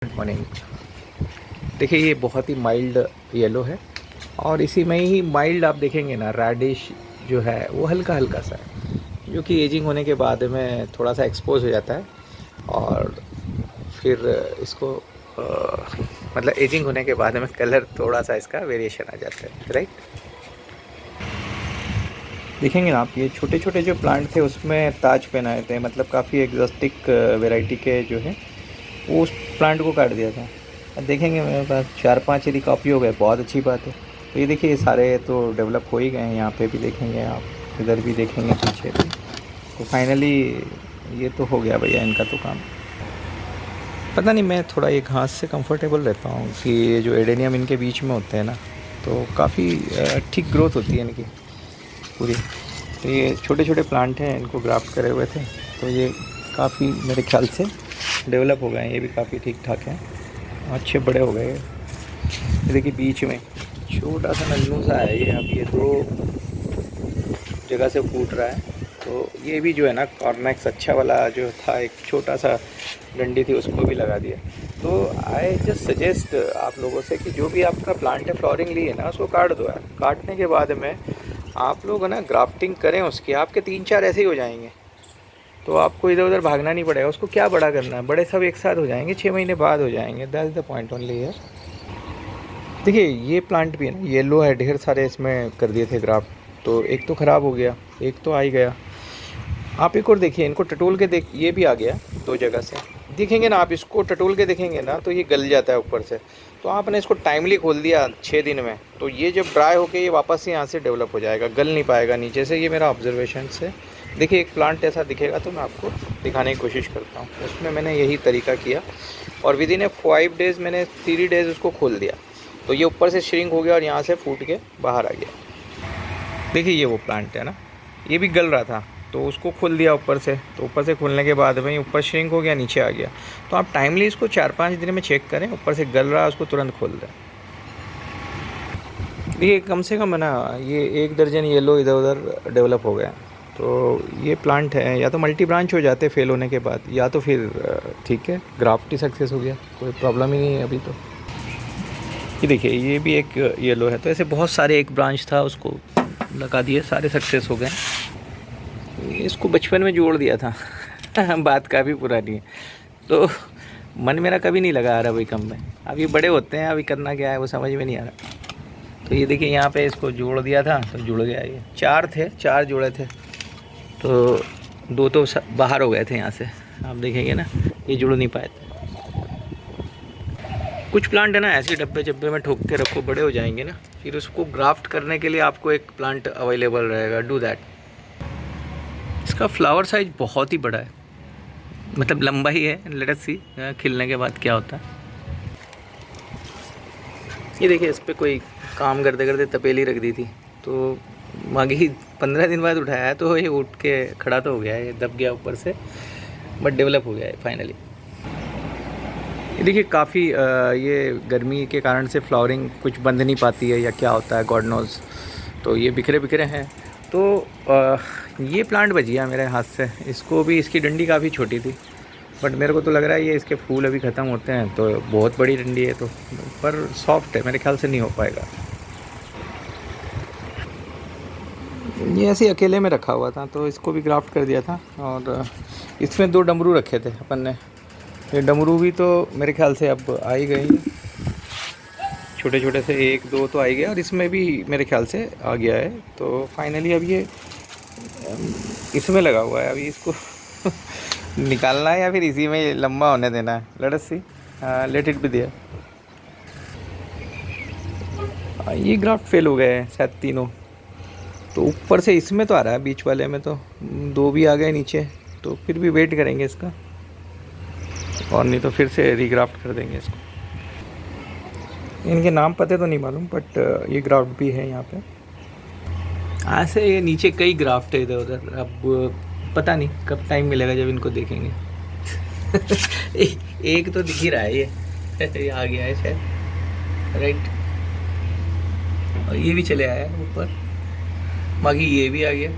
Good morning. देखिए ये बहुत ही माइल्ड येलो है और इसी में ही माइल्ड आप देखेंगे ना रेडिश जो है वो हल्का हल्का सा है, जो कि एजिंग होने के बाद में थोड़ा सा एक्सपोज हो जाता है और फिर इसको मतलब एजिंग होने के बाद में कलर थोड़ा सा इसका वेरिएशन आ जाता है, राइट। देखेंगे ना आप, ये छोटे छोटे जो प्लांट थे उसमें ताज पहनाए थे, मतलब काफ़ी एग्जॉस्टिक वैरायटी के जो है वो उस प्लांट को काट दिया था। अब देखेंगे मेरे पास 4-5 यदि कॉपी हो गए, बहुत अच्छी बात है। तो ये देखिए, ये सारे तो डेवलप हो ही गए हैं। यहाँ पे भी देखेंगे आप, इधर भी देखेंगे, पीछे भी। तो फाइनली ये तो हो गया भैया इनका तो काम। पता नहीं, मैं थोड़ा ये घास से कंफर्टेबल रहता हूँ कि ये जो एडेनियम इनके बीच में होते हैं ना, तो काफ़ी ठीक ग्रोथ होती है इनकी पूरी। तो ये छोटे छोटे प्लांट हैं, इनको ग्राफ्ट करे हुए थे, तो ये काफ़ी मेरे ख्याल से डेवलप हो गए हैं। ये भी काफ़ी ठीक ठाक हैं, अच्छे बड़े हो गए। ये देखिए बीच में छोटा सा नन्नू सा है ये, अब ये 2 जगह से फूट रहा है। तो ये भी जो है ना, कॉर्नेक्स अच्छा वाला जो था, एक छोटा सा डंडी थी, उसको भी लगा दिया। तो आई जस्ट सजेस्ट आप लोगों से कि जो भी आपका प्लांट है, फ्लोरिंग ली है ना, उसको काट दो यार। काटने के बाद में आप लोग ना ग्राफ्टिंग करें उसकी, आपके 3-4 ऐसे ही हो जाएंगे। तो आपको इधर उधर भागना नहीं पड़ेगा, उसको क्या बड़ा करना है, बड़े सब एक साथ हो जाएंगे, 6 महीने बाद हो जाएंगे। दैट्स द पॉइंट ओनली है। देखिए ये प्लांट भी है ना, येलो है, ढेर सारे इसमें कर दिए थे ग्राफ्ट। तो एक तो ख़राब हो गया, एक तो आ ही गया। आप एक और देखिए, इनको टटोल के देख, ये भी आ गया 2 जगह से। देखेंगे ना आप, इसको टटोल के देखेंगे ना तो ये गल जाता है ऊपर से। तो आपने इसको टाइमली खोल दिया 6 दिन में, तो ये जब ड्राई होके ये वापस से यहाँ से डेवलप हो जाएगा, गल नहीं पाएगा नीचे से। ये मेरा ऑब्जर्वेशन से। देखिए एक प्लांट ऐसा दिखेगा तो मैं आपको दिखाने की कोशिश करता हूँ। उसमें मैंने यही तरीका किया और विद इन 5 डेज़ मैंने 3 डेज़ उसको खोल दिया, तो ये ऊपर से श्रिंक हो गया और यहाँ से फूट के बाहर आ गया। देखिए ये वो प्लांट है ना, ये भी गल रहा था, तो उसको खोल दिया ऊपर से। तो ऊपर से खोलने के बाद में ऊपर श्रिंक हो गया, नीचे आ गया। तो आप टाइमली इसको 4-5 दिन में चेक करें, ऊपर से गल रहा है उसको तुरंत खोल दें। देखिए कम से कम है ना, ये 1 दर्जन येलो इधर उधर डेवलप हो गया। तो ये प्लांट है, या तो मल्टी ब्रांच हो जाते फेल होने के बाद, या तो फिर ठीक है, ग्राफ्ट ही सक्सेस हो गया, कोई प्रॉब्लम ही नहीं है अभी तो। ये देखिए ये भी एक येलो है। तो ऐसे बहुत सारे, एक ब्रांच था उसको लगा दिए, सारे सक्सेस हो गए। इसको बचपन में जोड़ दिया था बात काफ़ी पुरानी है। तो मन मेरा कभी नहीं लगा आ रहा भाई कम में। अभी बड़े होते हैं, अभी करना क्या है वो समझ में नहीं आ रहा। तो ये देखिए यहाँ पे इसको जोड़ दिया था तो जुड़ गया। ये 4 थे, 4 जोड़े थे, तो 2 तो बाहर हो गए थे यहाँ से। आप देखेंगे ना, ये जुड़ नहीं पाए थे। कुछ प्लांट है ना, ऐसे डब्बे जब्बे में ठोक के रखो, बड़े हो जाएंगे ना, फिर उसको ग्राफ्ट करने के लिए आपको एक प्लांट अवेलेबल रहेगा, डू दैट। इसका फ्लावर साइज बहुत ही बड़ा है, मतलब लंबा ही है। लेट अस सी खिलने के बाद क्या होता है। ये देखिए इस पर कोई काम करते करते तपेली रख दी थी, तो मागी 15 दिन बाद उठाया तो ये उठ के खड़ा तो हो गया है, ये दब गया ऊपर से, बट डेवलप हो गया है फाइनली। ये देखिए काफ़ी ये गर्मी के कारण से फ्लावरिंग कुछ बंद नहीं पाती है, या क्या होता है गॉड नोज़। तो ये बिखरे बिखरे हैं। तो ये प्लांट बच गया मेरे हाथ से। इसको भी, इसकी डंडी काफ़ी छोटी थी, बट मेरे को तो लग रहा है ये इसके फूल अभी ख़त्म होते हैं, तो बहुत बड़ी डंडी है, तो पर सॉफ्ट है, मेरे ख्याल से नहीं हो पाएगा। ये ऐसे ही अकेले में रखा हुआ था, तो इसको भी ग्राफ्ट कर दिया था। और इसमें 2 डमरू रखे थे अपन ने। ये डमरू भी तो मेरे ख्याल से अब आ ही गए, छोटे छोटे से 1-2 तो आ ही गया, और इसमें भी मेरे ख्याल से आ गया है। तो फाइनली अब ये इसमें लगा हुआ है, अभी इसको निकालना है या फिर इसी में लंबा होने देना है। Let us see, let it be there. ये ग्राफ्ट फेल हो गए हैं शायद तीनों। तो ऊपर से इसमें तो आ रहा है, बीच वाले में तो 2 भी आ गए नीचे। तो फिर भी वेट करेंगे इसका, और नहीं तो फिर से रीग्राफ्ट कर देंगे इसको। इनके नाम पते तो नहीं मालूम, बट ये ग्राफ्ट भी है यहाँ पे। ऐसे ये नीचे कई ग्राफ्ट है इधर उधर। अब पता नहीं कब टाइम मिलेगा जब इनको देखेंगे एक तो दिख ही रहा है ये आ गया है शायद, राइट। और ये भी चले आया है ऊपर, बाकी ये भी आ गया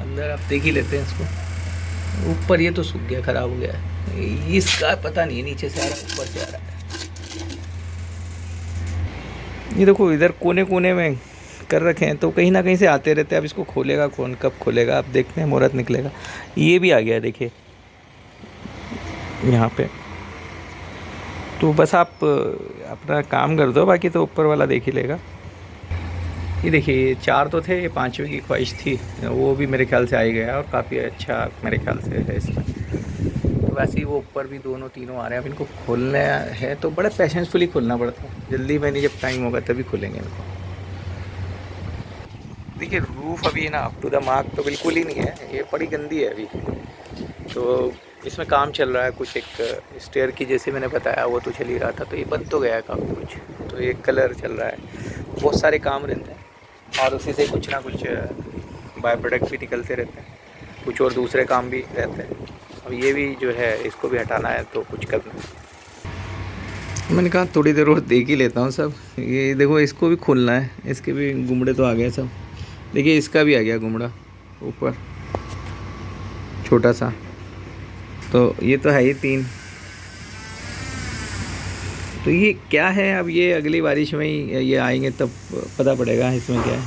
अंदर। आप देख ही लेते हैं इसको। ऊपर ये तो सूख गया, ख़राब हो गया है। इसका पता नहीं, नीचे से आ रहा है ऊपर से आ रहा है। ये देखो इधर कोने कोने में कर रखे हैं, तो कहीं ना कहीं से आते रहते हैं। अब इसको खोलेगा कौन, कब खोलेगा, अब देखते हैं, मुहूर्त निकलेगा। ये भी आ गया देखिए यहाँ पे। तो बस आप अपना काम कर दो, बाकी तो ऊपर वाला देख ही लेगा। ये देखिए, ये 4 तो थे, ये 5वें की ख्वाहिश थी, वो भी मेरे ख्याल से आ ही गया और काफ़ी अच्छा मेरे ख्याल से है इसमें। तो वैसे ही वो ऊपर भी दोनों तीनों आ रहे हैं। अब इनको खोलना है तो बड़ा पेशेंसफुली खोलना पड़ता है, जल्दी में नहीं, जब टाइम होगा तभी खोलेंगे इनको। देखिए रूफ़ अभी ना अप टू द मार्क तो बिल्कुल ही नहीं है, ये बड़ी गंदी है अभी। तो इसमें काम चल रहा है कुछ, एक स्टेयर की जैसे मैंने बताया वो तो चल ही रहा था, तो ये बंद तो गया है काफ़ी कुछ। तो ये कलर चल रहा है, बहुत सारे काम रहते हैं और उसी से कुछ ना कुछ बाय प्रोडक्ट भी निकलते रहते हैं, कुछ और दूसरे काम भी रहते हैं। अब ये भी जो है इसको भी हटाना है तो कुछ करना है। मैंने कहा थोड़ी देर और देख ही लेता हूँ सब। ये देखो इसको भी खोलना है, इसके भी गुमड़े तो आ गए सब। देखिए इसका भी आ गया गुमड़ा ऊपर छोटा सा, तो ये तो है ही 3। तो ये क्या है, अब ये अगली बारिश में ही ये आएंगे तब पता पड़ेगा इसमें क्या है।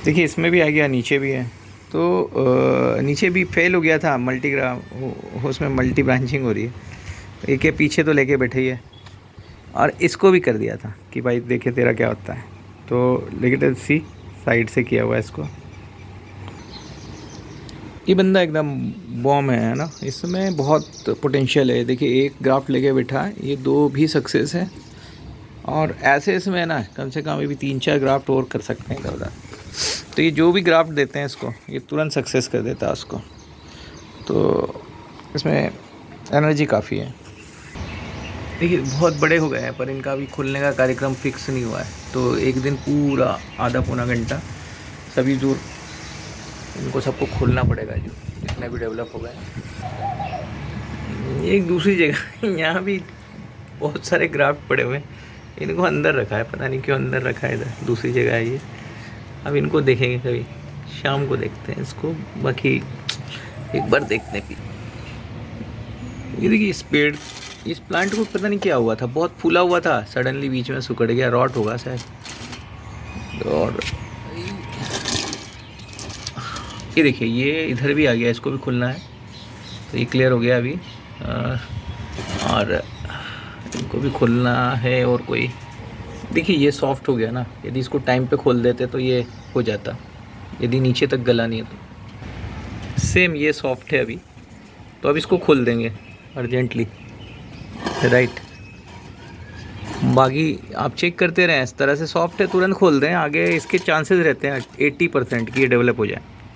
देखिए इसमें भी आ गया, नीचे भी है। तो नीचे भी फेल हो गया था उसमें मल्टी ब्रांचिंग हो रही है। एक के पीछे तो लेके बैठे ही है, और इसको भी कर दिया था कि भाई देखे तेरा क्या होता है। तो लेकिन सी साइड से किया हुआ है इसको। ये बंदा एकदम बॉम है ना, इसमें बहुत पोटेंशियल है। देखिए एक ग्राफ्ट लेके बैठा है, ये 2 भी सक्सेस है, और ऐसे इसमें ना कम से कम अभी 3-4 ग्राफ्ट और कर सकते हैं इधर उधर। तो ये जो भी ग्राफ्ट देते हैं इसको, ये तुरंत सक्सेस कर देता है उसको। तो इसमें एनर्जी काफ़ी है। देखिए बहुत बड़े हो गए हैं, पर इनका अभी खुलने का कार्यक्रम फिक्स नहीं हुआ है। तो एक दिन पूरा आधा पौना घंटा सभी दूर इनको सबको खोलना पड़ेगा, जो जितने भी डेवलप हो गए। एक दूसरी जगह यहाँ भी बहुत सारे ग्राफ्ट पड़े हुए हैं, इनको अंदर रखा है, पता नहीं क्यों अंदर रखा है, इधर दूसरी जगह है ये। अब इनको देखेंगे कभी, शाम को देखते हैं इसको, बाकी एक बार देखते हैं। ये देखिए इस प्लांट को पता नहीं क्या हुआ था, बहुत फूला हुआ था, सडनली बीच में सुकड़ गया, रॉट होगा शायद। और ये देखिए ये इधर भी आ गया, इसको भी खुलना है। तो ये क्लियर हो गया अभी, और इनको भी खुलना है। और कोई देखिए ये सॉफ्ट हो गया ना, यदि इसको टाइम पे खोल देते तो ये हो जाता, यदि नीचे तक गला नहीं है तो। सेम ये सॉफ्ट है अभी, तो अब इसको खोल देंगे अर्जेंटली, राइट। बाकी आप चेक करते रहें, इस तरह से सॉफ्ट है तुरंत खोल दें, आगे इसके चांसेस रहते हैं 80% कि ये डेवलप हो जाए।